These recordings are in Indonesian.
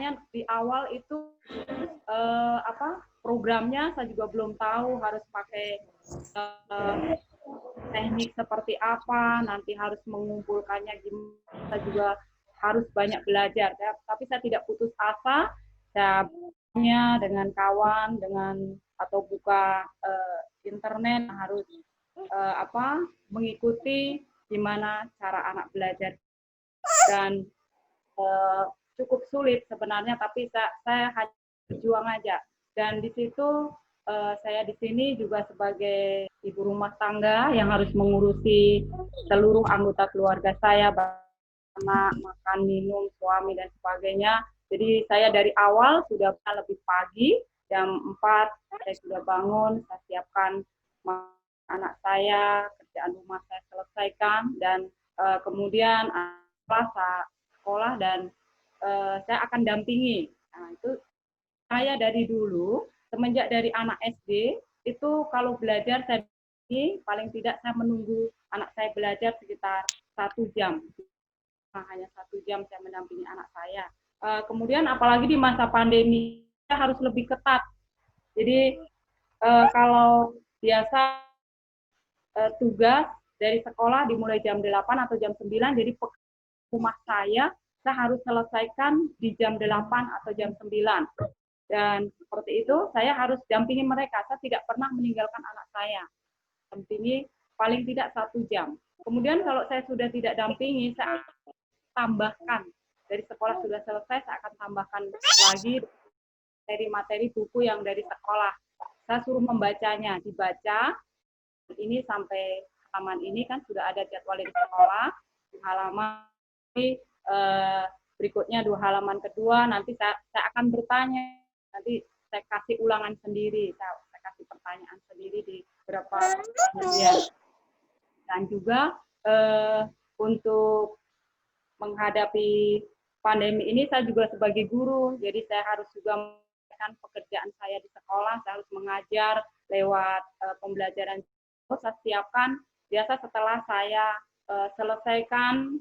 makanya di awal itu programnya saya juga belum tahu harus pakai teknik seperti apa, nanti harus mengumpulkannya gimana, saya juga harus banyak belajar. Tapi saya tidak putus asa, saya dengan kawan, atau buka internet, harus mengikuti gimana cara anak belajar. Dan cukup sulit sebenarnya, tapi saya hanya berjuang aja. Dan di situ saya di sini juga sebagai ibu rumah tangga yang harus mengurusi seluruh anggota keluarga saya, anak, makan, minum, suami, dan sebagainya. Jadi saya dari awal sudah lebih pagi, jam 4 saya sudah bangun, saya siapkan anak saya, kerjaan rumah saya selesaikan, dan kemudian sekolah, dan saya akan dampingi. Nah, itu saya dari dulu, semenjak dari anak SD, itu kalau belajar saya paling tidak saya menunggu anak saya belajar sekitar 1 jam. Nah, hanya 1 jam saya mendampingi anak saya. Kemudian apalagi di masa pandemi, saya harus lebih ketat. Jadi kalau biasa tugas dari sekolah dimulai jam 8 atau jam 9, jadi rumah saya harus selesaikan di jam 8 atau jam 9. Dan seperti itu, saya harus dampingi mereka. Saya tidak pernah meninggalkan anak saya. Dampingi paling tidak 1 jam. Kemudian kalau saya sudah tidak dampingi, saya tambahkan. Dari sekolah sudah selesai, saya akan tambahkan lagi materi-materi buku yang dari sekolah. Saya suruh membacanya, dibaca. Ini sampai halaman ini kan sudah ada jadwal di sekolah. Halaman berikutnya 2 halaman kedua, nanti saya akan bertanya. Nanti saya kasih ulangan sendiri, saya kasih pertanyaan sendiri di beberapa media. Dan juga untuk menghadapi pandemi ini, saya juga sebagai guru, jadi saya harus juga mengerjakan pekerjaan saya di sekolah, saya harus mengajar lewat pembelajaran. Saya siapkan, biasa setelah saya selesaikan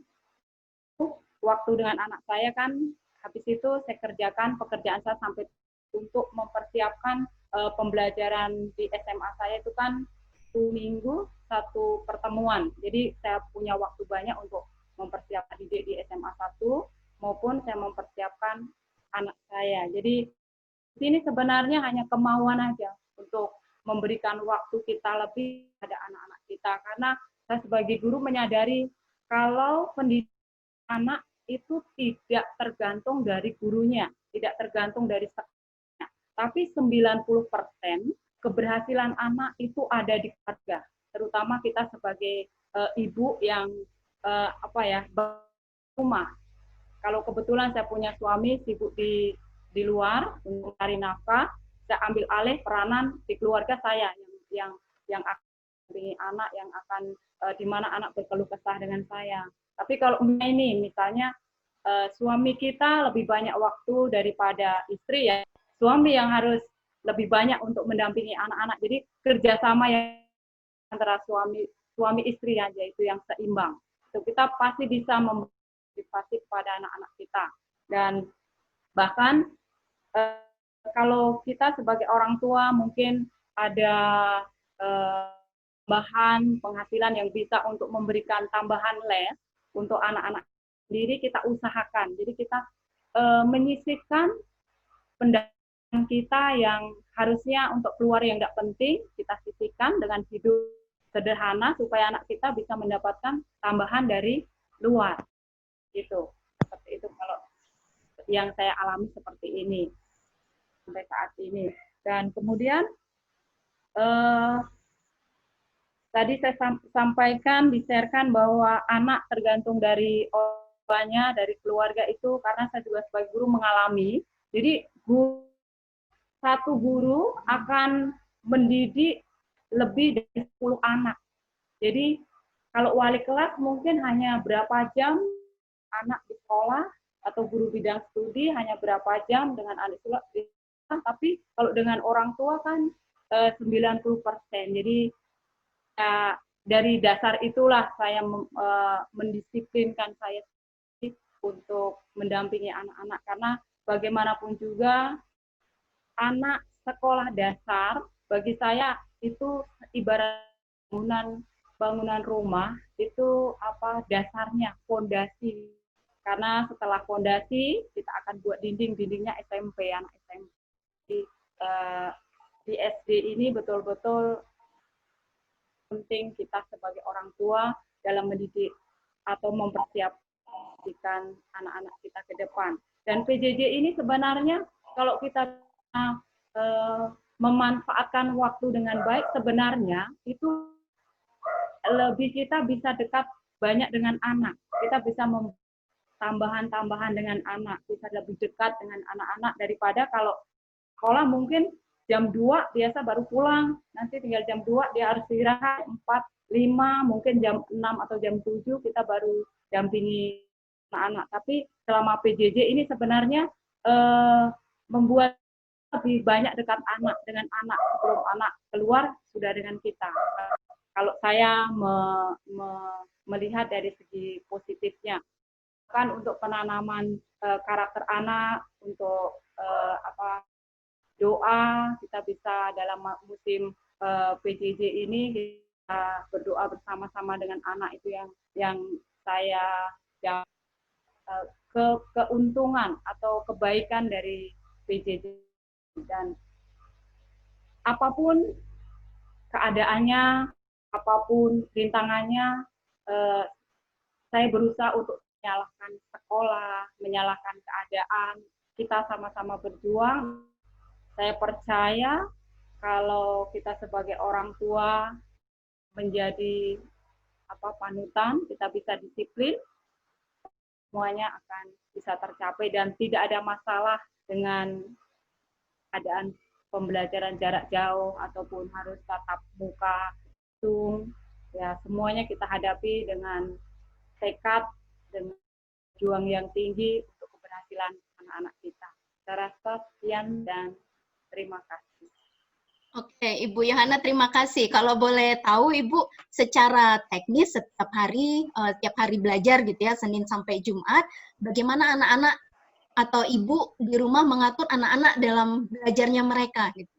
waktu dengan anak saya kan, habis itu saya kerjakan pekerjaan saya sampai untuk mempersiapkan pembelajaran di SMA saya itu kan 1 minggu 1 pertemuan. Jadi saya punya waktu banyak untuk mempersiapkan didik di SMA 1 maupun saya mempersiapkan anak saya. Jadi di sini sebenarnya hanya kemauan aja untuk memberikan waktu kita lebih pada anak-anak kita, karena saya sebagai guru menyadari kalau pendidikan anak itu tidak tergantung dari gurunya, tidak tergantung dari sekolahnya, tapi 90% keberhasilan anak itu ada di keluarga, terutama kita sebagai ibu yang rumah. Kalau kebetulan saya punya suami sibuk di luar untuk mencari nafkah, saya ambil alih peranan di keluarga saya yang akan mendampingi anak, yang akan di mana anak berkeluh kesah dengan saya. Tapi kalau ini misalnya suami kita lebih banyak waktu daripada istri, ya suami yang harus lebih banyak untuk mendampingi anak-anak. Jadi kerjasama yang antara suami istri aja itu yang seimbang. Itu kita pasti bisa memotivasi kepada anak-anak kita. Dan bahkan kalau kita sebagai orang tua mungkin ada tambahan penghasilan yang bisa untuk memberikan tambahan les untuk anak-anak sendiri, kita usahakan. Jadi kita menyisihkan pendanaan kita yang harusnya untuk keluar yang tidak penting, kita sisihkan dengan hidup sederhana supaya anak kita bisa mendapatkan tambahan dari luar. Gitu. Seperti itu kalau yang saya alami seperti ini sampai saat ini. Dan kemudian tadi saya sampaikan, di-sharekan bahwa anak tergantung dari orang tuanya, dari keluarga itu, karena saya juga sebagai guru mengalami. Jadi satu guru akan mendidik lebih dari 10 anak. Jadi kalau wali kelas mungkin hanya berapa jam anak di sekolah, atau guru bidang studi hanya berapa jam dengan anak sekolah, tapi kalau dengan orang tua kan 90%. Jadi dari dasar itulah saya mendisiplinkan saya untuk mendampingi anak-anak, karena bagaimanapun juga anak sekolah dasar bagi saya itu ibarat bangunan rumah itu apa dasarnya fondasi, karena setelah fondasi kita akan buat dindingnya SMP, anak SMP uh, di SD ini betul-betul penting kita sebagai orang tua dalam mendidik atau mempersiapkan anak-anak kita ke depan. Dan PJJ ini sebenarnya kalau kita memanfaatkan waktu dengan baik, sebenarnya itu lebih kita bisa dekat banyak dengan anak. Kita bisa tambahan-tambahan dengan anak, bisa lebih dekat dengan anak-anak daripada kalau sekolah mungkin jam 2 biasa baru pulang, nanti tinggal jam 2 dia harus istirahat, 4, 5, mungkin jam 6 atau jam 7 kita baru dampingi anak-anak. Tapi selama PJJ ini sebenarnya membuat lebih banyak dekat anak dengan anak, sebelum anak keluar sudah dengan kita. Kalau saya melihat dari segi positifnya, kan untuk penanaman karakter anak, untuk doa, kita bisa dalam musim PJJ ini kita berdoa bersama-sama dengan anak, itu yang saya keuntungan atau kebaikan dari PJJ. Dan apapun keadaannya, apapun rintangannya, saya berusaha untuk menyalahkan sekolah, menyalahkan keadaan, kita sama-sama berjuang. Saya percaya kalau kita sebagai orang tua menjadi panutan, kita bisa disiplin, semuanya akan bisa tercapai dan tidak ada masalah dengan keadaan pembelajaran jarak jauh ataupun harus tatap muka, Zoom, ya semuanya kita hadapi dengan tekad, dengan juang yang tinggi untuk keberhasilan anak-anak kita. Saya rasa sekian dan terima kasih. Oke, Ibu Yohana, terima kasih. Kalau boleh tahu, Ibu, secara teknis setiap hari belajar gitu ya, Senin sampai Jumat, bagaimana anak-anak atau Ibu di rumah mengatur anak-anak dalam belajarnya mereka? Gitu.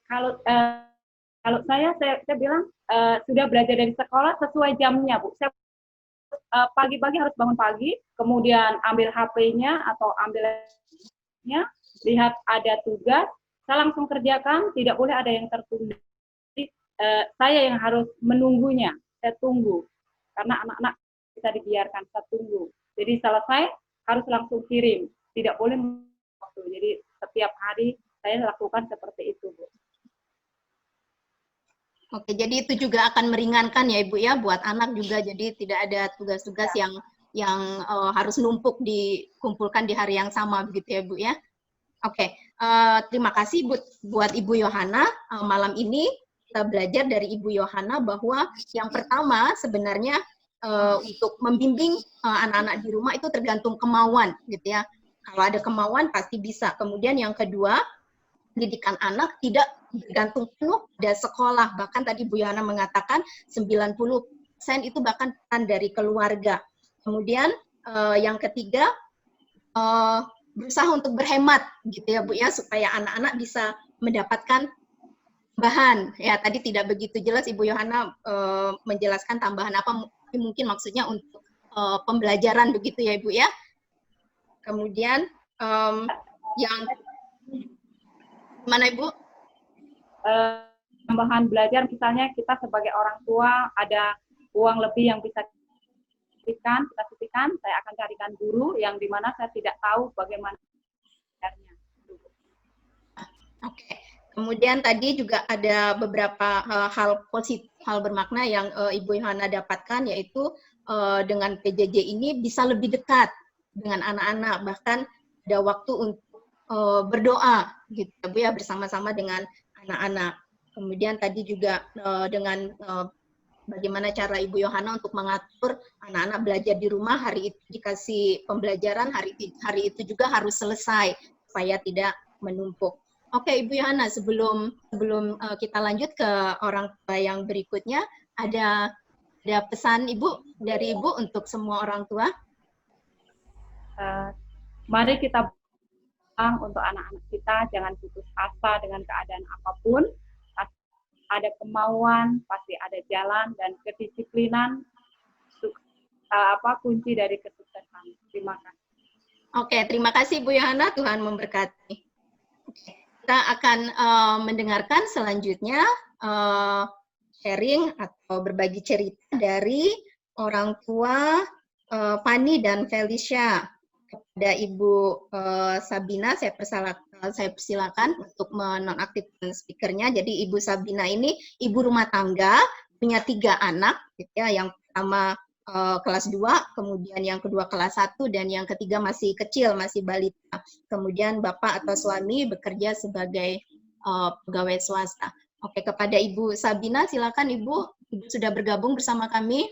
Kalau saya bilang sudah belajar dari sekolah sesuai jamnya, Bu. Saya pagi-pagi harus bangun pagi, kemudian ambil HP-nya atau ambilnya, lihat ada tugas, saya langsung kerjakan, tidak boleh ada yang tertunda. Jadi, saya yang harus menunggunya, saya tunggu. Karena anak-anak bisa dibiarkan, saya tunggu. Jadi selesai, harus langsung kirim. Tidak boleh waktu. Jadi setiap hari saya lakukan seperti itu, Bu. Oke, jadi itu juga akan meringankan ya Ibu ya, buat anak juga, jadi tidak ada tugas-tugas yang harus numpuk dikumpulkan di hari yang sama begitu ya Bu ya. Oke, terima kasih buat Ibu Yohana. Malam ini kita belajar dari Ibu Yohana bahwa yang pertama sebenarnya untuk membimbing anak-anak di rumah itu tergantung kemauan gitu ya. Kalau ada kemauan pasti bisa. Kemudian yang kedua, pendidikan anak tidak bergantung penuh dari sekolah. Bahkan tadi Bu Yohana mengatakan 90% itu bahkan peran dari keluarga. Kemudian yang ketiga, berusaha untuk berhemat gitu ya Bu ya, supaya anak-anak bisa mendapatkan tambahan. Ya tadi tidak begitu jelas Ibu Yohana menjelaskan tambahan apa, mungkin maksudnya untuk pembelajaran begitu ya Ibu ya. Kemudian yang mana Ibu? Tambahan belajar, misalnya kita sebagai orang tua ada uang lebih yang bisa kita sisihkan, saya akan carikan guru yang dimana saya tidak tahu bagaimana belajarnya. Oke. Kemudian tadi juga ada beberapa hal positif, hal bermakna yang Ibu Yohana dapatkan, yaitu dengan PJJ ini bisa lebih dekat dengan anak-anak, bahkan ada waktu untuk berdoa gitu Bu ya, bersama-sama dengan anak-anak. Kemudian tadi juga dengan bagaimana cara Ibu Yohana untuk mengatur anak-anak belajar di rumah, hari itu dikasih pembelajaran, hari itu juga harus selesai supaya tidak menumpuk. Oke, Ibu Yohana, sebelum kita lanjut ke orang tua yang berikutnya, ada pesan Ibu dari Ibu untuk semua orang tua? Mari kita untuk anak-anak kita, jangan putus asa dengan keadaan apapun. Ada kemauan, pasti ada jalan, dan kedisiplinan kunci dari kesuksesan. Terima kasih. Oke, terima kasih Bu Yohana, Tuhan memberkati. Kita akan mendengarkan selanjutnya sharing atau berbagi cerita dari orang tua Fanny dan Felicia. Kepada Ibu Sabina, saya persilakan untuk menonaktifkan speakernya. Jadi Ibu Sabina ini ibu rumah tangga, punya 3 anak, gitu ya. Yang pertama kelas 2, kemudian yang kedua kelas 1, dan yang ketiga masih kecil, masih balita. Kemudian Bapak atau suami bekerja sebagai pegawai swasta. Oke, kepada Ibu Sabina, silakan Ibu. Ibu sudah bergabung bersama kami.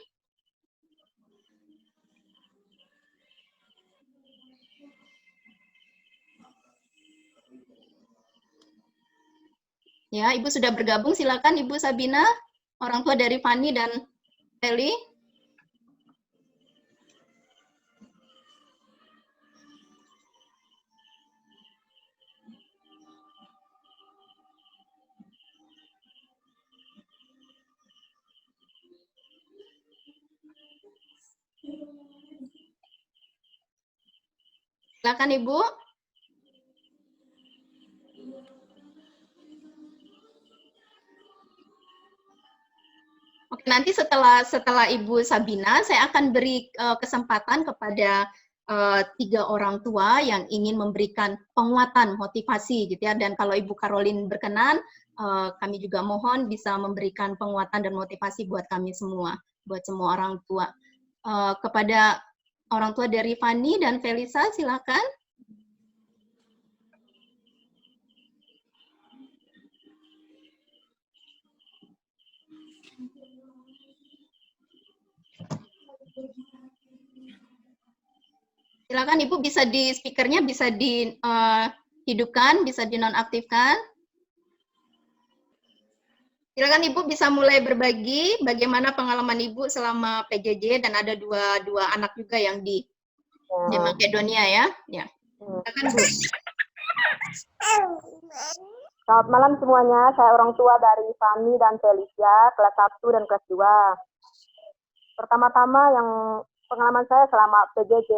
Ya, Ibu sudah bergabung. Silakan Ibu Sabina, orang tua dari Fanny dan Feli. Silakan Ibu. Oke, nanti setelah Ibu Sabina, saya akan beri kesempatan kepada 3 orang tua yang ingin memberikan penguatan, motivasi, gitu ya. Dan kalau Ibu Caroline berkenan, kami juga mohon bisa memberikan penguatan dan motivasi buat kami semua, buat semua orang tua. Kepada orang tua dari Fanny dan Felisa, silakan. Silakan Ibu, bisa di speakernya bisa dihidupkan, bisa dinonaktifkan. Silakan Ibu bisa mulai berbagi bagaimana pengalaman Ibu selama PJJ, dan ada dua anak juga yang di Makedonia ya. Ya. Silakan Bu. Selamat malam semuanya, saya orang tua dari Fanny dan Felicia, kelas 1 dan kelas 2. Pertama-tama yang pengalaman saya selama PJJ,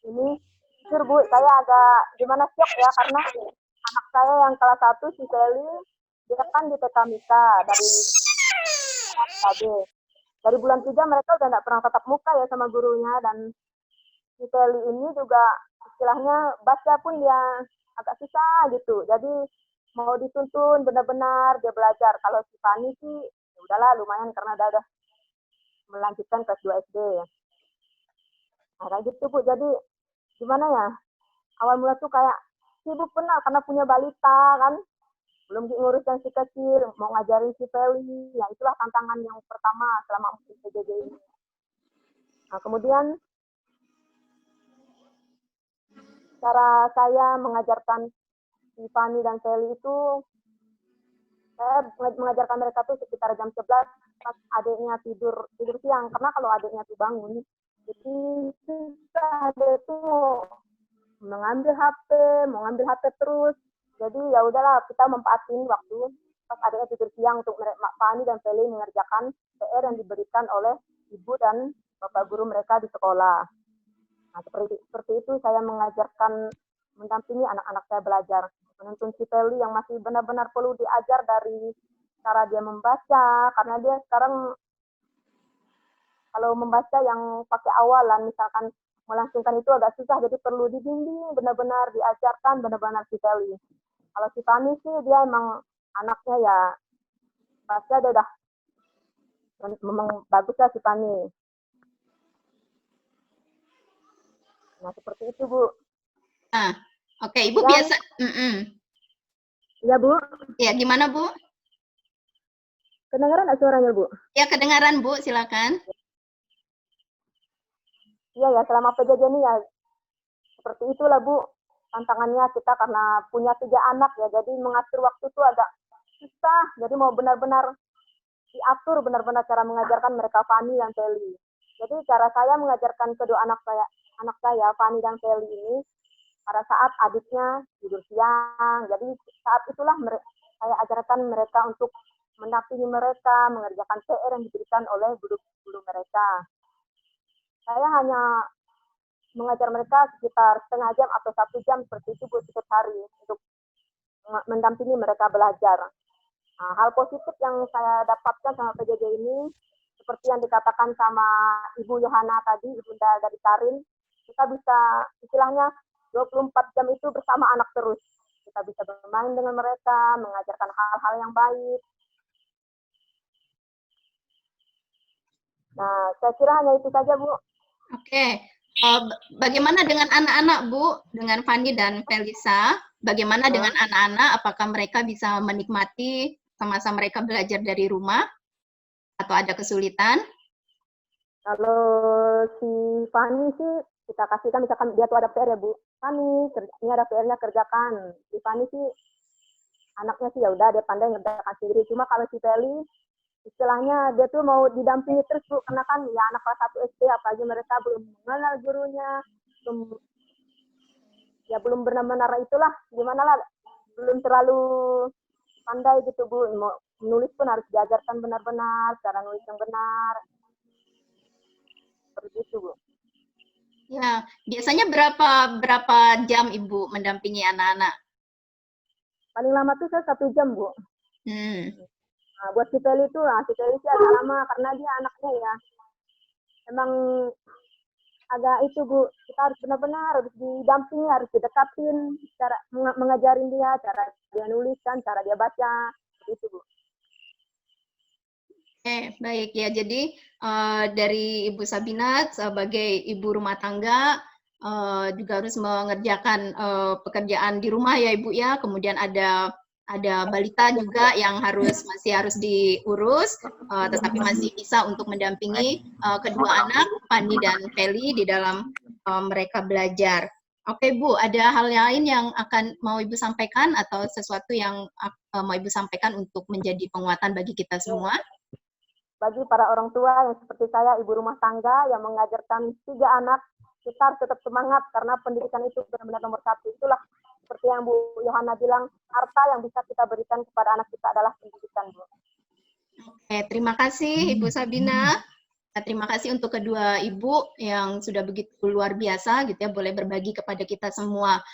ini jujur Bu, saya agak gimana syok ya, karena anak saya yang kelas 1, si Feli, dia kan di TK Mika dari bulan 3 mereka udah nggak pernah tatap muka ya sama gurunya, dan si Feli ini juga istilahnya baca pun dia agak susah gitu, jadi mau dituntun benar-benar dia belajar. Kalau si Fanny sih ya udahlah lumayan karena udah melanjutkan kelas 2 SD ya. Nah kayak gitu Bu, jadi gimana ya, awal mula tuh kayak sibuk benar karena punya balita kan, belum diurus yang si kecil, mau ngajarin si Feli, ya itulah tantangan yang pertama selama musim PJJ ini. Nah kemudian cara saya mengajarkan si Fanny dan Feli itu, saya mengajarkan mereka tuh sekitar jam 11 pas adiknya tidur siang, karena kalau adiknya tuh bangun, jadi susah dia tuh mengambil HP, mau ngambil HP terus. Jadi ya udahlah kita memanfaatin waktu pas adiknya tidur siang untuk Fanny dan Feli mengerjakan PR yang diberikan oleh ibu dan bapak guru mereka di sekolah. Nah, seperti itu saya mengajarkan, mendampingi anak-anak saya belajar. Menuntun si Feli yang masih benar-benar perlu diajar dari cara dia membaca, karena dia sekarang kalau membaca yang pakai awalan, misalkan melangsungkan itu agak susah, jadi perlu dibimbing, benar-benar diajarkan, benar-benar si Feli. Kalau si Fanny sih, dia emang anaknya ya, baca dia udah memang bagus lah si Fanny. Nah, seperti itu, Bu. Nah, oke, Ibu biasa. Iya, Bu. Ya, gimana, Bu? Kedengaran nggak suaranya, Bu? Ya, kedengaran, Bu. Silakan. Iya ya, selama PJJ ini ya seperti itulah Bu. Tantangannya kita karena punya 3 anak ya, jadi mengatur waktu itu agak susah. Jadi mau benar-benar diatur benar-benar cara mengajarkan mereka Fanny dan Feli. Jadi cara saya mengajarkan kedua anak saya, Fani dan Feli ini, pada saat adiknya tidur siang. Jadi saat itulah saya ajarkan mereka untuk mendampingi mereka, mengerjakan PR yang diberikan oleh guru-guru mereka. Saya hanya mengajar mereka sekitar setengah jam atau 1 jam seperti itu Bu, setiap hari untuk mendampingi mereka belajar. Nah, hal positif yang saya dapatkan sama PJJ ini, seperti yang dikatakan sama Ibu Yohana tadi, Ibunda dari Karin, kita bisa istilahnya 24 jam itu bersama anak terus. Kita bisa bermain dengan mereka, mengajarkan hal-hal yang baik. Nah, saya kira hanya itu saja, Bu. Oke. Bagaimana dengan anak-anak, Bu? Dengan Fani dan Felisa, bagaimana dengan anak-anak? Apakah mereka bisa menikmati semasa mereka belajar dari rumah? Atau ada kesulitan? Kalau si Fani sih, kita kasihkan misalkan dia tuh ada PR ya Bu. Fani, ini ada PR-nya kerjakan. Si Fani sih, anaknya sih ya udah dia pandai ngerjakan sendiri. Cuma kalau si Feli, istilahnya dia tuh mau didampingi terus Bu, karena kan ya anak kelas 1 SD, apalagi mereka belum mengenal gurunya, belum benar-benar itulah, gimana lah, belum terlalu pandai gitu Bu. Mau menulis pun harus diajarkan benar-benar, cara nulis yang benar. Seperti itu Bu. Ya, biasanya berapa jam Ibu mendampingi anak-anak? Paling lama tuh saya 1 jam Bu. Nah, buat si Feli itu, si Feli sih agak lama karena dia anaknya ya. Emang agak itu Bu, kita harus benar-benar harus didampingi, harus didekatin, cara mengajarin dia, cara dia nuliskan, cara dia baca, itu Bu. Oke, baik ya. Jadi dari Ibu Sabina sebagai ibu rumah tangga juga harus mengerjakan pekerjaan di rumah ya Ibu ya. Kemudian ada balita juga yang masih harus diurus, tetapi masih bisa untuk mendampingi kedua anak, Fani dan Feli, di dalam mereka belajar. Oke Bu, ada hal lain yang mau Ibu sampaikan atau sesuatu yang mau Ibu sampaikan untuk menjadi penguatan bagi kita semua? Bagi para orang tua yang seperti saya, ibu rumah tangga yang mengajarkan 3 anak, kita harus tetap semangat karena pendidikan itu benar-benar nomor 1. Itulah seperti yang Bu Yohana bilang, harta yang bisa kita berikan kepada anak kita adalah pendidikan, Bu. Oke, terima kasih Ibu Sabina. Terima kasih untuk kedua ibu yang sudah begitu luar biasa gitu ya, boleh berbagi kepada kita semua.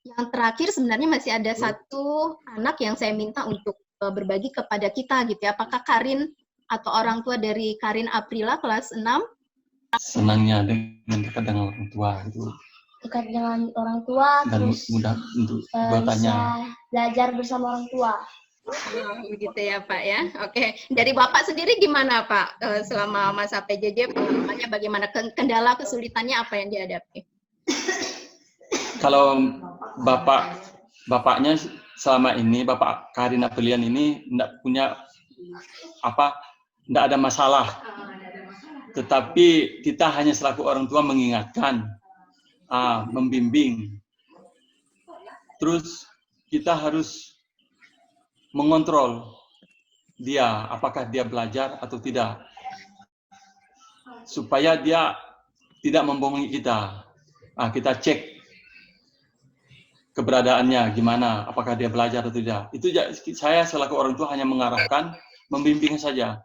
Yang terakhir sebenarnya masih ada satu anak yang saya minta untuk berbagi kepada kita gitu ya. Apakah Karin atau orang tua dari Karin Aprila kelas 6? Senangnya dengan dekat dengan orang tua itu. Dekat dengan orang tua, dan terus mudah untuk bertanya. Bisa belajar bersama orang tua. Begitu ya Pak ya. Oke, dari Bapak sendiri gimana Pak selama masa PJJ, pengalamannya bagaimana, kendala kesulitannya apa yang dihadapi? Kalau bapaknya selama ini, Bapak Karin Aprilian ini tidak ada masalah. Tetapi kita hanya selaku orang tua mengingatkan, membimbing. Terus kita harus mengontrol dia, apakah dia belajar atau tidak. Supaya dia tidak membohongi kita. Kita cek keberadaannya gimana, apakah dia belajar atau tidak. Itu saya selaku orang tua hanya mengarahkan, membimbing saja.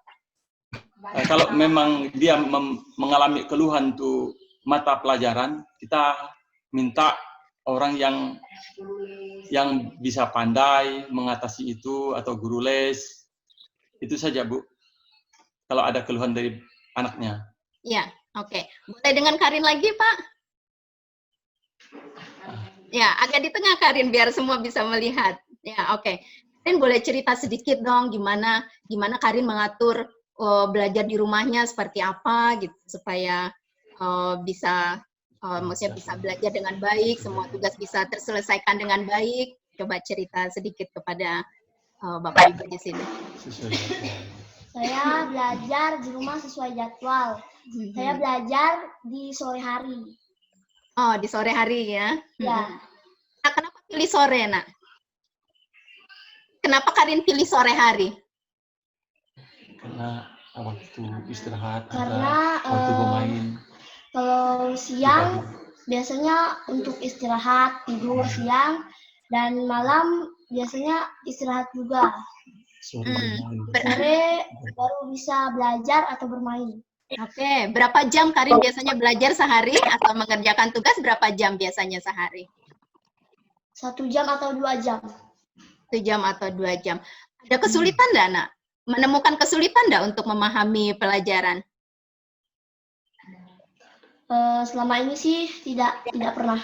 Kalau memang dia mengalami keluhan untuk mata pelajaran, kita minta orang yang bisa pandai mengatasi itu, atau guru les. Itu saja Bu, kalau ada keluhan dari anaknya. Ya, oke. Boleh dengan Karin lagi Pak? Ya, agak di tengah Karin biar semua bisa melihat. Ya, oke. Karin boleh cerita sedikit dong gimana Karin mengatur belajar di rumahnya seperti apa gitu supaya maksudnya bisa belajar dengan baik, semua tugas bisa terselesaikan dengan baik. Coba cerita sedikit kepada Bapak Ibu di sini. Saya belajar di rumah sesuai jadwal. Saya belajar di sore hari. Oh, di sore hari ya? Ya. Nah, kenapa pilih sore, Nak? Kenapa Karin pilih sore hari? Karena waktu istirahat, Karena ada waktu bermain. kalau siang biasanya untuk istirahat, tidur siang, dan malam biasanya istirahat juga. Sore bermain. Sore baru bisa belajar atau bermain. Oke, berapa jam Karin biasanya belajar sehari atau mengerjakan tugas berapa jam biasanya sehari? 1 jam atau 2 jam. 1 jam atau 2 jam. Ada kesulitan nggak, Nak? Menemukan kesulitan nggak untuk memahami pelajaran? Selama ini sih tidak pernah.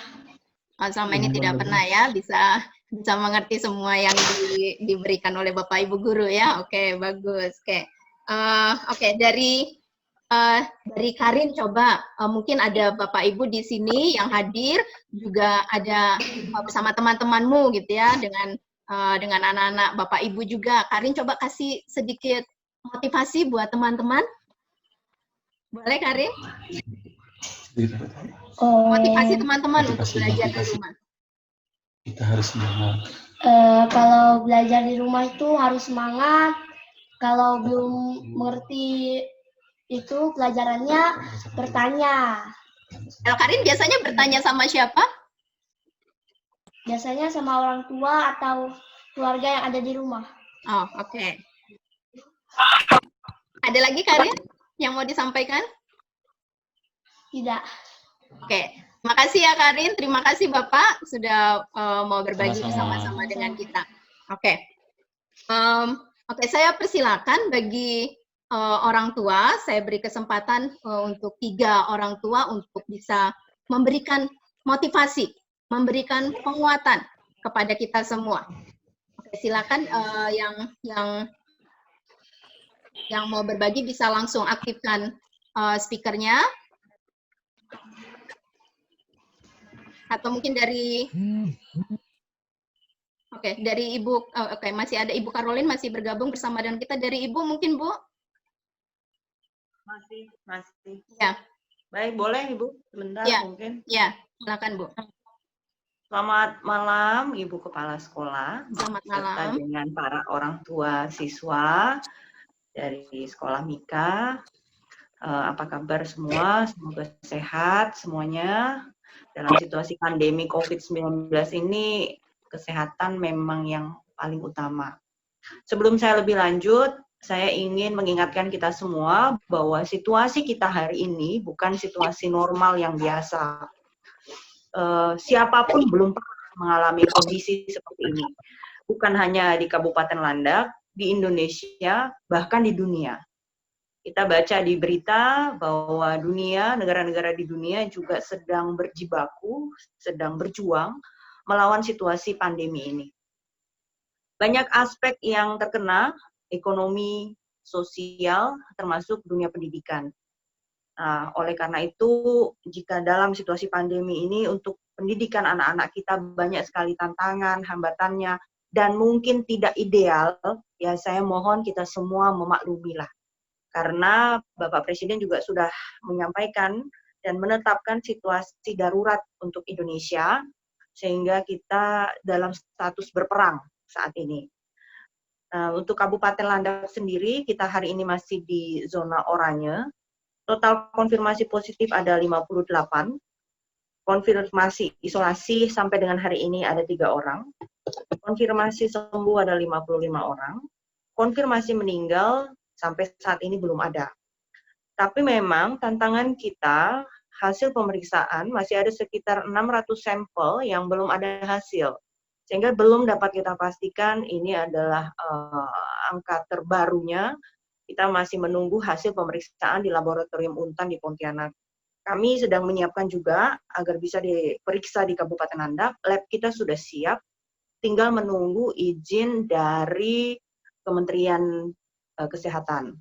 Oh, selama ini tidak pernah ya, bisa mengerti semua yang diberikan oleh Bapak Ibu guru ya. Oke, bagus. Oke, dari Karin coba mungkin ada Bapak Ibu di sini yang hadir, juga ada bersama teman-temanmu gitu ya, dengan anak-anak Bapak Ibu juga. Karin coba kasih sedikit motivasi buat teman-teman. Boleh Karin? Motivasi teman-teman untuk belajar di rumah. Kita harus semangat. Kalau belajar di rumah itu harus semangat. Kalau belum mengerti itu pelajarannya, bertanya. Kalau Karin biasanya bertanya sama siapa? Biasanya sama orang tua atau keluarga yang ada di rumah. Oh, oke. Ada lagi Karin yang mau disampaikan? Tidak. Oke, terima kasih ya Karin, terima kasih Bapak sudah mau berbagi Sama-sama. bersama-sama dengan kita. Oke, saya persilakan bagi orang tua, saya beri kesempatan untuk 3 orang tua untuk bisa memberikan motivasi, memberikan penguatan kepada kita semua. Oke, silakan yang mau berbagi bisa langsung aktifkan speakernya. Atau mungkin dari dari Ibu, masih ada Ibu Caroline masih bergabung bersama dengan kita. Dari Ibu mungkin, Bu? Masih. Ya. Baik, boleh Ibu sebentar Ya. mungkin. Ya, silakan Bu. Selamat malam Ibu Kepala Sekolah. Selamat Serta malam. dengan para orang tua siswa dari Sekolah Mika. Apa kabar semua? Semoga sehat semuanya. Dalam situasi pandemi COVID-19 ini, kesehatan memang yang paling utama. Sebelum saya lebih lanjut, saya ingin mengingatkan kita semua bahwa situasi kita hari ini bukan situasi normal yang biasa. Siapapun belum pernah mengalami kondisi seperti ini. Bukan hanya di Kabupaten Landak, di Indonesia, bahkan di dunia. Kita baca di berita bahwa negara-negara di dunia juga sedang berjibaku, sedang berjuang melawan situasi pandemi ini. Banyak aspek yang terkena, ekonomi, sosial, termasuk dunia pendidikan. Nah, oleh karena itu, jika dalam situasi pandemi ini untuk pendidikan anak-anak kita banyak sekali tantangan, hambatannya, dan mungkin tidak ideal, ya saya mohon kita semua memaklumilah. Karena Bapak Presiden juga sudah menyampaikan dan menetapkan situasi darurat untuk Indonesia, sehingga kita dalam status berperang saat ini. Untuk Kabupaten Landak sendiri, kita hari ini masih di zona oranye. Total konfirmasi positif ada 58. Konfirmasi isolasi sampai dengan hari ini ada 3 orang. Konfirmasi sembuh ada 55 orang. Konfirmasi meninggal sampai saat ini belum ada. Tapi memang tantangan kita, hasil pemeriksaan masih ada sekitar 600 sampel yang belum ada hasil. Sehingga belum dapat kita pastikan ini adalah angka terbarunya. Kita masih menunggu hasil pemeriksaan di Laboratorium Untan di Pontianak. Kami sedang menyiapkan juga agar bisa diperiksa di Kabupaten Landak. Lab kita sudah siap, tinggal menunggu izin dari Kementerian Kesehatan.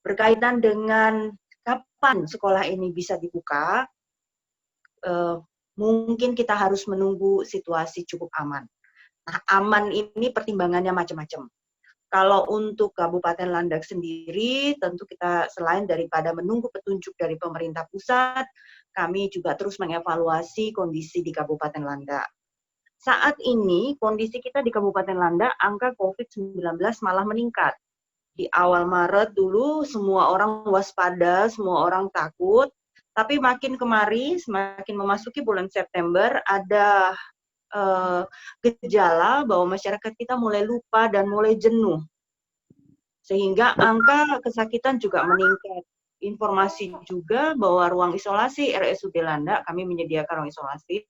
Berkaitan dengan kapan sekolah ini bisa dibuka, mungkin kita harus menunggu situasi cukup aman. Nah, aman ini pertimbangannya macam-macam. Kalau untuk Kabupaten Landak sendiri, tentu kita selain daripada menunggu petunjuk dari pemerintah pusat, kami juga terus mengevaluasi kondisi di Kabupaten Landak. Saat ini, kondisi kita di Kabupaten Landak, angka COVID-19 malah meningkat. Di awal Maret dulu semua orang waspada, semua orang takut. Tapi makin kemari, semakin memasuki bulan September, ada gejala bahwa masyarakat kita mulai lupa dan mulai jenuh. Sehingga angka kesakitan juga meningkat. Informasi juga bahwa ruang isolasi RSUD Landak, kami menyediakan ruang isolasi,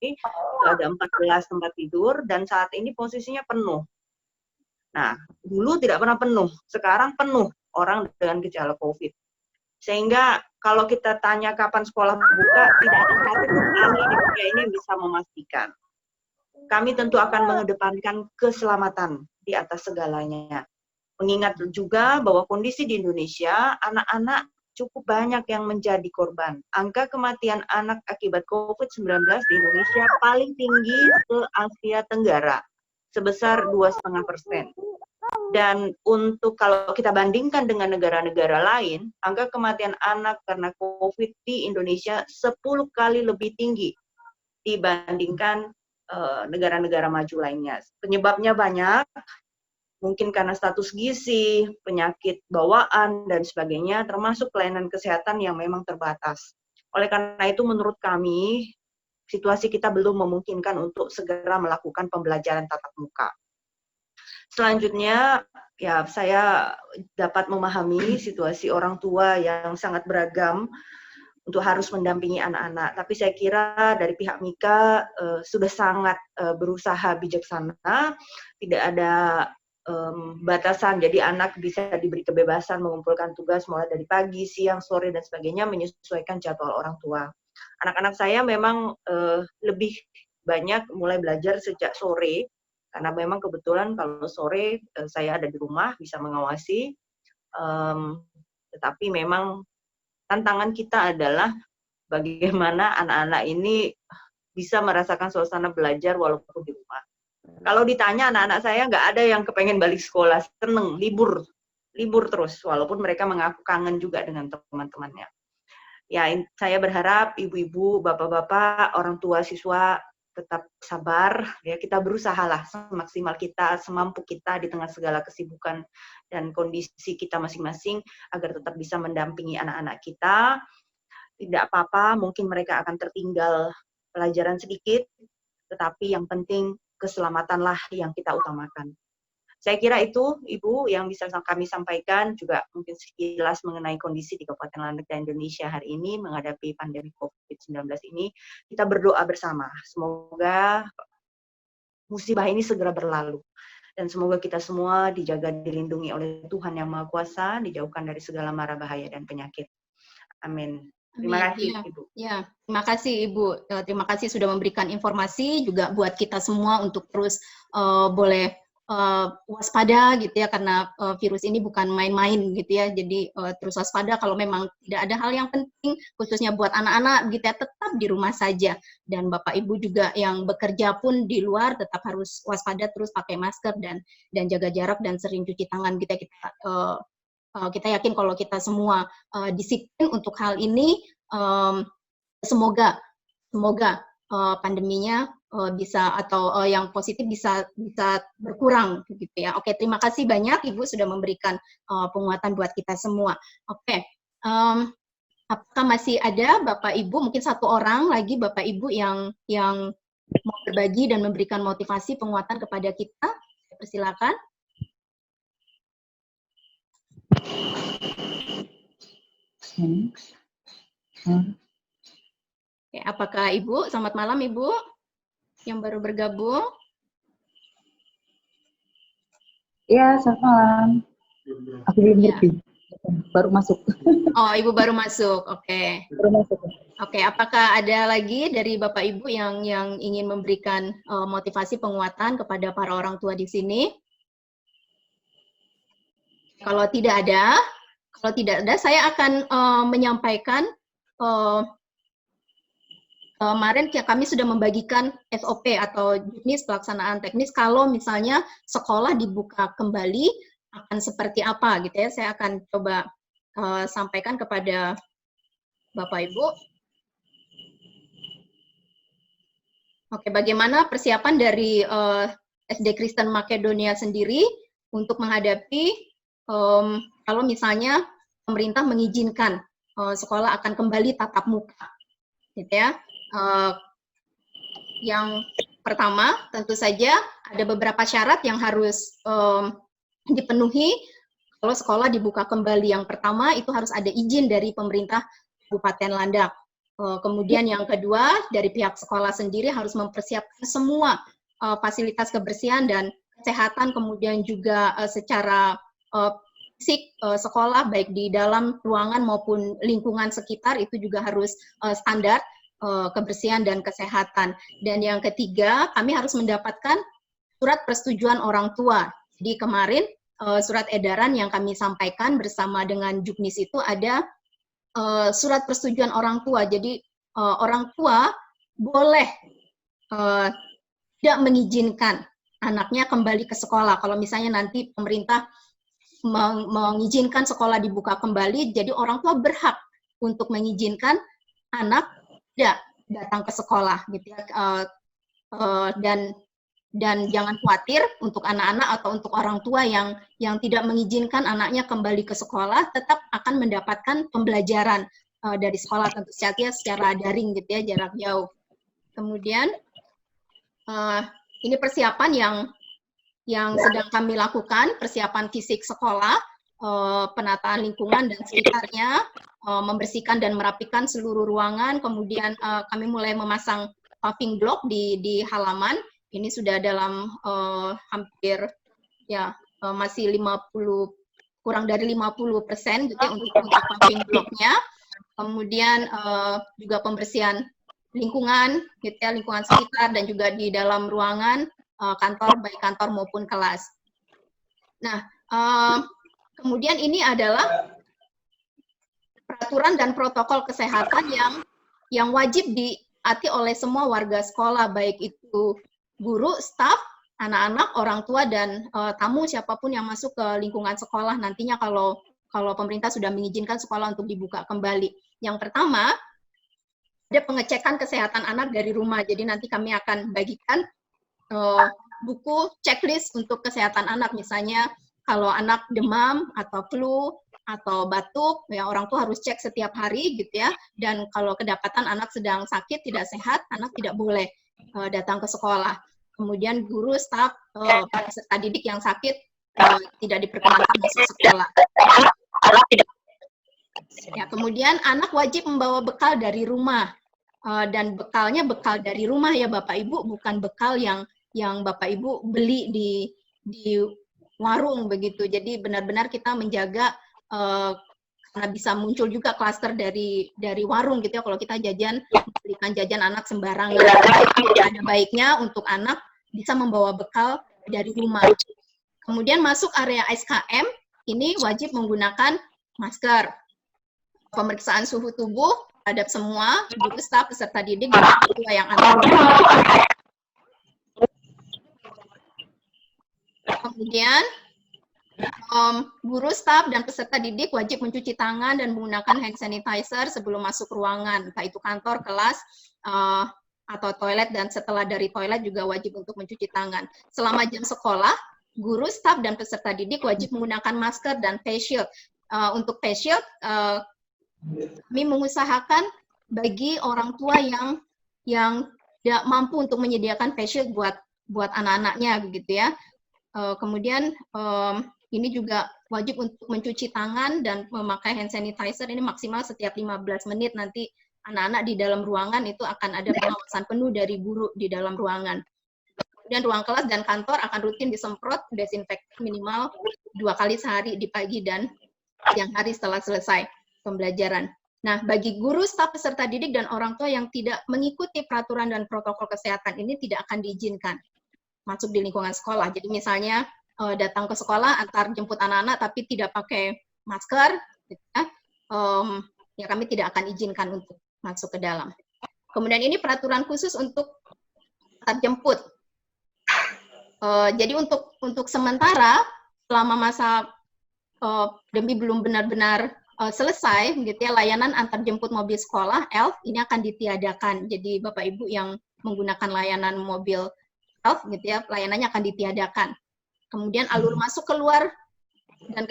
ada 14 tempat tidur, dan saat ini posisinya penuh. Nah, dulu tidak pernah penuh, sekarang penuh orang dengan gejala COVID. Sehingga kalau kita tanya kapan sekolah buka, tidak ada satu pun ahli di dunia ini yang bisa memastikan. Kami tentu akan mengedepankan keselamatan di atas segalanya. Mengingat juga bahwa kondisi di Indonesia, anak-anak cukup banyak yang menjadi korban. Angka kematian anak akibat COVID-19 di Indonesia paling tinggi se-Asia Tenggara, sebesar 2,5%. Dan untuk kalau kita bandingkan dengan negara-negara lain, angka kematian anak karena COVID di Indonesia 10 kali lebih tinggi dibandingkan negara-negara maju lainnya. Penyebabnya banyak, mungkin karena status gizi, penyakit bawaan, dan sebagainya, termasuk pelayanan kesehatan yang memang terbatas. Oleh karena itu, menurut kami, situasi kita belum memungkinkan untuk segera melakukan pembelajaran tatap muka. Selanjutnya, ya saya dapat memahami situasi orang tua yang sangat beragam untuk harus mendampingi anak-anak. Tapi saya kira dari pihak Mika sudah sangat berusaha bijaksana, tidak ada batasan, jadi anak bisa diberi kebebasan mengumpulkan tugas mulai dari pagi, siang, sore, dan sebagainya, menyesuaikan jadwal orang tua. Anak-anak saya memang lebih banyak mulai belajar sejak sore, karena memang kebetulan kalau sore saya ada di rumah, bisa mengawasi, tetapi memang tantangan kita adalah bagaimana anak-anak ini bisa merasakan suasana belajar walaupun di rumah. Kalau ditanya anak-anak saya nggak ada yang kepengen balik sekolah, seneng, libur terus, walaupun mereka mengaku kangen juga dengan teman-temannya. Ya, saya berharap ibu-ibu, bapak-bapak, orang tua siswa tetap sabar, ya kita berusahalah semaksimal kita, semampu kita di tengah segala kesibukan dan kondisi kita masing-masing agar tetap bisa mendampingi anak-anak kita. Tidak apa-apa, mungkin mereka akan tertinggal pelajaran sedikit, tetapi yang penting keselamatanlah yang kita utamakan. Saya kira itu, Ibu, yang bisa kami sampaikan, juga mungkin sekilas mengenai kondisi di Kabupaten Landak dan Indonesia hari ini menghadapi pandemi COVID-19 ini. Kita berdoa bersama, semoga musibah ini segera berlalu. Dan semoga kita semua dijaga, dilindungi oleh Tuhan Yang Maha Kuasa, dijauhkan dari segala mara bahaya dan penyakit. Amin. Terima kasih, Ibu. Ya, terima kasih Ibu. Terima kasih sudah memberikan informasi juga buat kita semua untuk terus boleh waspada gitu ya, karena virus ini bukan main-main gitu ya. Jadi terus waspada, kalau memang tidak ada hal yang penting khususnya buat anak-anak gitu ya, tetap di rumah saja. Dan Bapak Ibu juga yang bekerja pun di luar tetap harus waspada, terus pakai masker dan jaga jarak dan sering cuci tangan gitu ya. Kita yakin kalau kita semua disiplin untuk hal ini, semoga pandeminya bisa, atau yang positif bisa berkurang gitu ya. Oke, terima kasih banyak Ibu sudah memberikan penguatan buat kita semua. Oke, apakah masih ada Bapak Ibu, mungkin satu orang lagi Bapak Ibu yang mau berbagi dan memberikan motivasi penguatan kepada kita? Persilakan. Oke, apakah Ibu? Selamat malam Ibu yang baru bergabung. Ya, selamat malam. Aku belum ngerti. Baru masuk. Oh, Ibu baru masuk. Oke. Baru masuk. Oke, apakah ada lagi dari Bapak Ibu yang ingin memberikan motivasi penguatan kepada para orang tua di sini? Kalau tidak ada, saya akan menyampaikan kemarin kami sudah membagikan SOP atau jenis pelaksanaan teknis kalau misalnya sekolah dibuka kembali akan seperti apa gitu ya. Saya akan coba sampaikan kepada Bapak Ibu. Oke, bagaimana persiapan dari SD Kristen Makedonia sendiri untuk menghadapi kalau misalnya pemerintah mengizinkan sekolah akan kembali tatap muka, gitu ya. Yang pertama, tentu saja ada beberapa syarat yang harus dipenuhi kalau sekolah dibuka kembali. Yang pertama, itu harus ada izin dari pemerintah Kabupaten Landak. Kemudian yang kedua, dari pihak sekolah sendiri harus mempersiapkan semua fasilitas kebersihan dan kesehatan, kemudian juga secara fisik sekolah, baik di dalam ruangan maupun lingkungan sekitar, itu juga harus standar kebersihan dan kesehatan. Dan yang ketiga, kami harus mendapatkan surat persetujuan orang tua. Jadi kemarin surat edaran yang kami sampaikan bersama dengan Juknis itu ada surat persetujuan orang tua. Jadi orang tua boleh tidak mengizinkan anaknya kembali ke sekolah. Kalau misalnya nanti pemerintah mengizinkan sekolah dibuka kembali, jadi orang tua berhak untuk mengizinkan anak tidak datang ke sekolah, gitu ya. Dan jangan khawatir untuk anak-anak atau untuk orang tua yang tidak mengizinkan anaknya kembali ke sekolah, tetap akan mendapatkan pembelajaran dari sekolah, tentu saja secara daring, gitu ya, jarak jauh. Kemudian ini persiapan yang sedang kami lakukan, persiapan fisik sekolah, penataan lingkungan dan sekitarnya, membersihkan dan merapikan seluruh ruangan. Kemudian kami mulai memasang paving block di halaman. Ini sudah dalam hampir ya masih 50, kurang dari 50% gitu ya untuk paving blocknya. Kemudian juga pembersihan lingkungan, gitu ya, lingkungan sekitar dan juga di dalam ruangan kantor, baik kantor maupun kelas. Nah, kemudian ini adalah peraturan dan protokol kesehatan yang wajib ditaati oleh semua warga sekolah, baik itu guru, staf, anak-anak, orang tua, dan tamu siapapun yang masuk ke lingkungan sekolah nantinya kalau pemerintah sudah mengizinkan sekolah untuk dibuka kembali. Yang pertama, ada pengecekan kesehatan anak dari rumah. Jadi nanti kami akan bagikan buku checklist untuk kesehatan anak. Misalnya kalau anak demam atau flu atau batuk, ya orang tua harus cek setiap hari, gitu ya. Dan kalau kedapatan anak sedang sakit, tidak sehat, anak tidak boleh datang ke sekolah. Kemudian guru, staf, peserta didik yang sakit tidak diperkenankan masuk sekolah. Ya, kemudian anak wajib membawa bekal dari rumah, dan bekalnya bekal dari rumah ya Bapak Ibu, bukan bekal yang Bapak Ibu beli di warung begitu. Jadi benar-benar kita menjaga karena bisa muncul juga klaster dari warung, gitu ya, kalau kita belikan jajan anak sembarangan. Ada baiknya untuk anak bisa membawa bekal dari rumah. Kemudian masuk area SKM, ini wajib menggunakan masker. Pemeriksaan suhu tubuh terhadap semua guru, staf, peserta didik, dan orang tua yang ada. Kemudian guru, staf, dan peserta didik wajib mencuci tangan dan menggunakan hand sanitizer sebelum masuk ruangan, entah itu kantor, kelas, atau toilet, dan setelah dari toilet juga wajib untuk mencuci tangan. Selama jam sekolah, guru, staf, dan peserta didik wajib menggunakan masker dan face shield. Untuk face shield, kami mengusahakan bagi orang tua yang tidak mampu untuk menyediakan face shield buat anak-anaknya, begitu ya. Kemudian ini juga wajib untuk mencuci tangan dan memakai hand sanitizer ini maksimal setiap 15 menit. Nanti anak-anak di dalam ruangan itu akan ada pengawasan penuh dari guru di dalam ruangan. Kemudian ruang kelas dan kantor akan rutin disemprot desinfektan minimal 2 kali sehari di pagi dan siang hari setelah selesai pembelajaran. Nah, bagi guru, staf, peserta didik, dan orang tua yang tidak mengikuti peraturan dan protokol kesehatan ini tidak akan diizinkan masuk di lingkungan sekolah. Jadi misalnya datang ke sekolah, antar jemput anak-anak, tapi tidak pakai masker, gitu ya, ya kami tidak akan izinkan untuk masuk ke dalam. Kemudian ini peraturan khusus untuk antar jemput. Jadi untuk sementara, selama masa pandemi belum benar-benar selesai, gitu ya, layanan antar jemput mobil sekolah ELF ini akan ditiadakan. Jadi Bapak Ibu yang menggunakan layanan mobil ELF, gitu ya, layanannya akan ditiadakan. Kemudian alur masuk keluar dan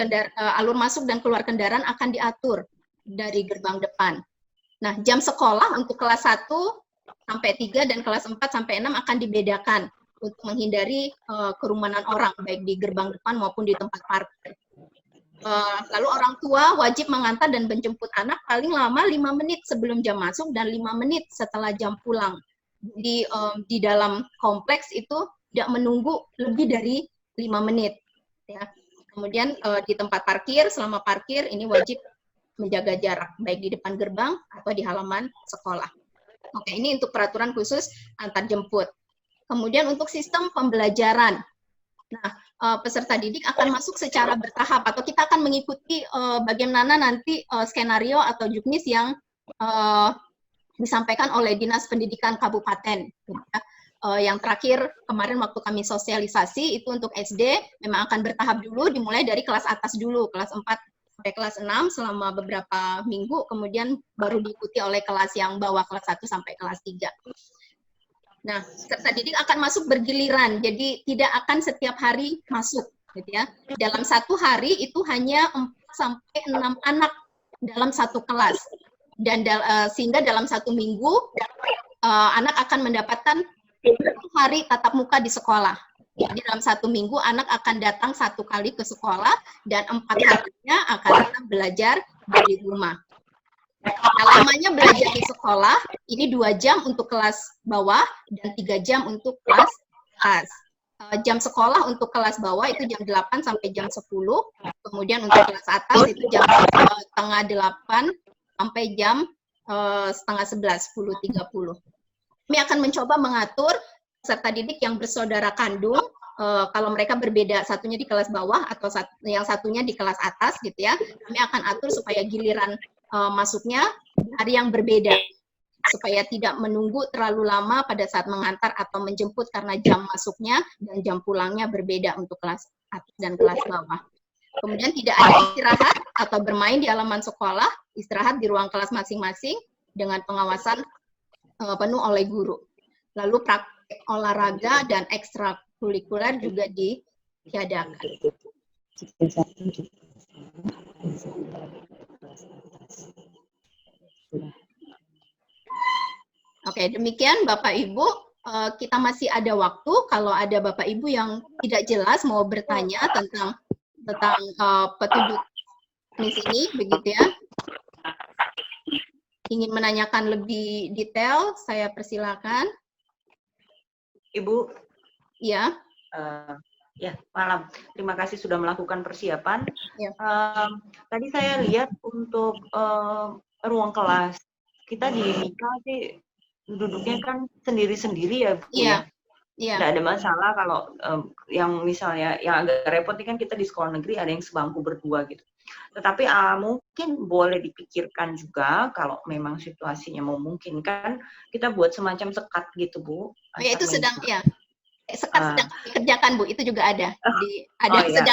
alur masuk dan keluar kendaraan akan diatur dari gerbang depan. Nah, jam sekolah untuk kelas 1 sampai 3 dan kelas 4 sampai 6 akan dibedakan untuk menghindari kerumunan orang, baik di gerbang depan maupun di tempat parkir. Lalu orang tua wajib mengantar dan menjemput anak paling lama 5 menit sebelum jam masuk dan 5 menit setelah jam pulang. Jadi di dalam kompleks itu tidak menunggu lebih dari 5 menit. Ya. Kemudian di tempat parkir, selama parkir ini wajib menjaga jarak, baik di depan gerbang atau di halaman sekolah. Oke, ini untuk peraturan khusus antar jemput. Kemudian untuk sistem pembelajaran. Nah, peserta didik akan masuk secara bertahap atau kita akan mengikuti bagaimana nanti skenario atau juknis yang disampaikan oleh Dinas Pendidikan Kabupaten. Yang terakhir kemarin waktu kami sosialisasi itu untuk SD memang akan bertahap dulu, dimulai dari kelas atas dulu, kelas 4 sampai kelas 6 selama beberapa minggu, kemudian baru diikuti oleh kelas yang bawah, kelas 1 sampai kelas 3. Nah, peserta didik akan masuk bergiliran, jadi tidak akan setiap hari masuk, gitu ya. Dalam satu hari itu hanya 4 sampai 6 anak dalam satu kelas, dan sehingga dalam satu minggu anak akan mendapatkan 1 hari tatap muka di sekolah. Jadi dalam satu minggu anak akan datang 1 kali ke sekolah dan 4 harinya akan tetap belajar dari rumah. Nah, lamanya belajar di sekolah ini 2 jam untuk kelas bawah dan 3 jam untuk kelas atas. Jam sekolah untuk kelas bawah itu jam 8 sampai jam 10, kemudian untuk kelas atas itu jam setengah 8 sampai jam setengah 11, 10.30. Kami akan mencoba mengatur peserta didik yang bersaudara kandung, kalau mereka berbeda, satunya di kelas bawah atau yang satunya di kelas atas gitu ya, kami akan atur supaya giliran masuknya di hari yang berbeda, supaya tidak menunggu terlalu lama pada saat mengantar atau menjemput karena jam masuknya dan jam pulangnya berbeda untuk kelas atas dan kelas bawah. Kemudian tidak ada istirahat atau bermain di halaman sekolah, istirahat di ruang kelas masing-masing dengan pengawasan penuh oleh guru. Lalu praktek olahraga dan ekstrakurikuler juga ditiadakan. Oke, demikian Bapak Ibu. Kita masih ada waktu kalau ada Bapak Ibu yang tidak jelas mau bertanya tentang petunjuk di sini, begitu ya. Ingin menanyakan lebih detail, saya persilakan. Ibu. Ya. Ya, malam. Terima kasih sudah melakukan persiapan. Ya. Tadi saya lihat untuk ruang kelas, kita di Mika sih duduknya kan sendiri-sendiri ya, Bu. Iya. Iya. Tidak ada masalah kalau yang misalnya yang agak repot ini kan kita di sekolah negeri ada yang sebangku berdua gitu. Tetapi mungkin boleh dipikirkan juga kalau memang situasinya memungkinkan kita buat semacam sekat gitu, Bu. Ya, itu sedang ya. Sekat sedang kami kerjakan, Bu. Itu juga ada.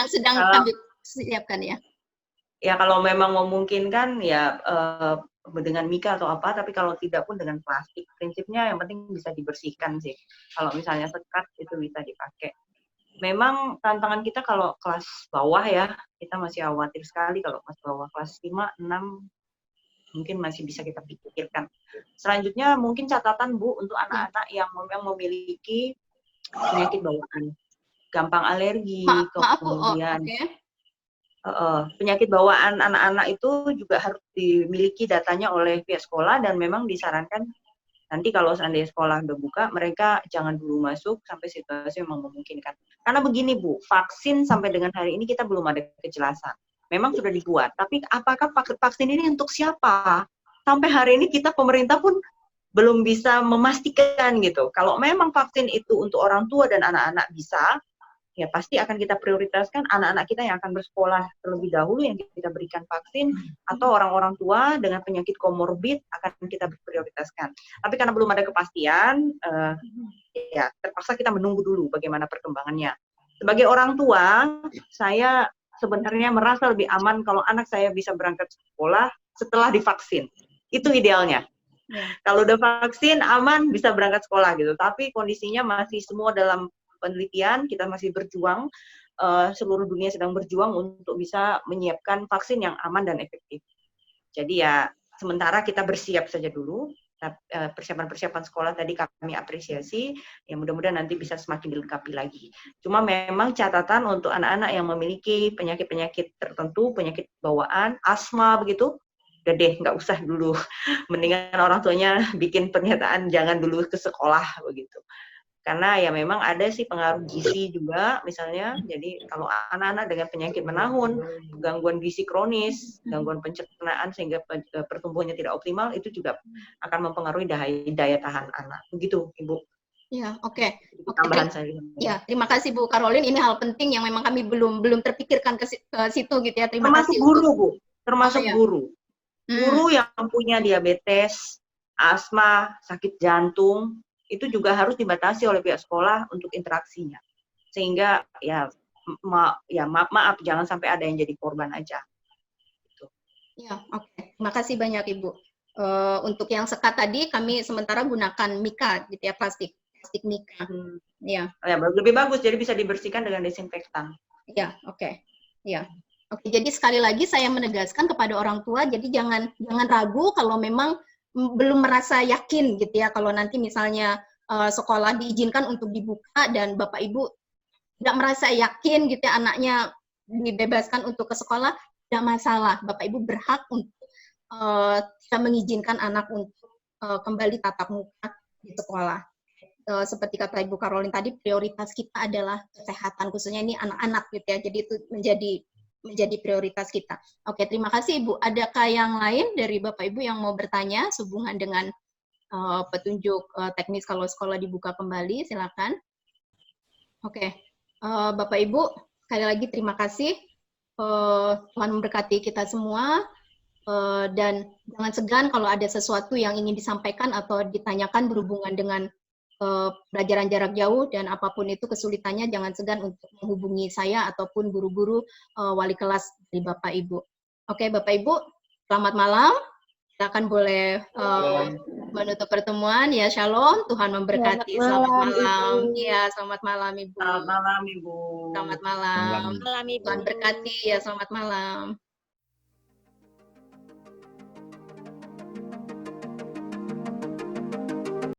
Sedang kami siapkan ya. Ya kalau memang memungkinkan ya dengan Mika atau apa, tapi kalau tidak pun dengan plastik. Prinsipnya yang penting bisa dibersihkan sih. Kalau misalnya sekat itu bisa dipakai. Memang tantangan kita kalau kelas bawah ya, kita masih khawatir sekali kalau kelas bawah, kelas 5, 6 mungkin masih bisa kita pikirkan. Selanjutnya mungkin catatan Bu untuk anak-anak yang memiliki penyakit bawaan, gampang alergi, kemudian penyakit bawaan anak-anak itu juga harus dimiliki datanya oleh pihak sekolah dan memang disarankan nanti kalau seandainya sekolah udah buka, mereka jangan dulu masuk sampai situasi memang memungkinkan. Karena begini Bu, vaksin sampai dengan hari ini kita belum ada kejelasan. Memang sudah dibuat, tapi apakah vaksin ini untuk siapa? Sampai hari ini kita pemerintah pun belum bisa memastikan gitu. Kalau memang vaksin itu untuk orang tua dan anak-anak bisa, ya pasti akan kita prioritaskan anak-anak kita yang akan bersekolah terlebih dahulu yang kita berikan vaksin, atau orang-orang tua dengan penyakit komorbid akan kita prioritaskan. Tapi karena belum ada kepastian, ya terpaksa kita menunggu dulu bagaimana perkembangannya. Sebagai orang tua, saya sebenarnya merasa lebih aman kalau anak saya bisa berangkat sekolah setelah divaksin. Itu idealnya. Kalau udah vaksin, aman, bisa berangkat sekolah gitu. Tapi kondisinya masih semua dalam penelitian, kita masih berjuang seluruh dunia sedang berjuang untuk bisa menyiapkan vaksin yang aman dan efektif. Jadi ya sementara kita bersiap saja dulu. Persiapan-persiapan sekolah tadi kami apresiasi, ya mudah-mudahan nanti bisa semakin dilengkapi lagi. Cuma memang catatan untuk anak-anak yang memiliki penyakit-penyakit tertentu, penyakit bawaan, asma begitu, udah deh nggak usah dulu. Mendingan orang tuanya bikin pernyataan jangan dulu ke sekolah begitu. Karena ya memang ada sih pengaruh gizi juga misalnya. Jadi kalau anak-anak dengan penyakit menahun, gangguan gizi kronis, gangguan pencernaan sehingga pertumbuhannya tidak optimal, itu juga akan mempengaruhi daya tahan anak. Begitu, Ibu. Ya, oke. Tambahan saya. Ya, terima kasih Bu Caroline. Ini hal penting yang memang kami belum terpikirkan ke situ gitu ya. Terima Termasuk kasih. guru, Bu. Termasuk ya. guru. Guru yang punya diabetes, asma, sakit jantung, itu juga harus dibatasi oleh pihak sekolah untuk interaksinya. Sehingga ya maaf jangan sampai ada yang jadi korban aja. Gitu. Ya, oke. Terima kasih banyak Ibu. Untuk yang sekat tadi kami sementara gunakan mika gitu ya, plastik mika. Ya. Ya, lebih bagus jadi bisa dibersihkan dengan desinfektan. Ya, oke. Ya. Oke, jadi sekali lagi saya menegaskan kepada orang tua, jadi jangan ragu kalau memang belum merasa yakin gitu ya, kalau nanti misalnya sekolah diizinkan untuk dibuka dan Bapak Ibu tidak merasa yakin gitu ya, anaknya dibebaskan untuk ke sekolah, tidak masalah. Bapak Ibu berhak untuk tidak mengizinkan anak untuk kembali tatap muka di sekolah. Seperti kata Ibu Caroline tadi, prioritas kita adalah kesehatan, khususnya ini anak-anak gitu ya, jadi itu menjadi prioritas kita. Oke, terima kasih Ibu. Adakah yang lain dari Bapak Ibu yang mau bertanya sehubungan dengan petunjuk teknis kalau sekolah dibuka kembali? Silakan. Oke, Bapak Ibu, sekali lagi terima kasih. Tuhan memberkati kita semua. Dan jangan segan kalau ada sesuatu yang ingin disampaikan atau ditanyakan berhubungan dengan pelajaran jarak jauh dan apapun itu kesulitannya, jangan segan untuk menghubungi saya ataupun guru-guru wali kelas dari Bapak Ibu. Oke, Bapak Ibu, selamat malam. Silakan boleh menutup pertemuan. Ya, shalom. Tuhan memberkati. Selamat malam. Iya, selamat malam Ibu. Selamat malam Ibu. Selamat malam. Malam Ibu. Tuhan berkati. Ya, selamat malam.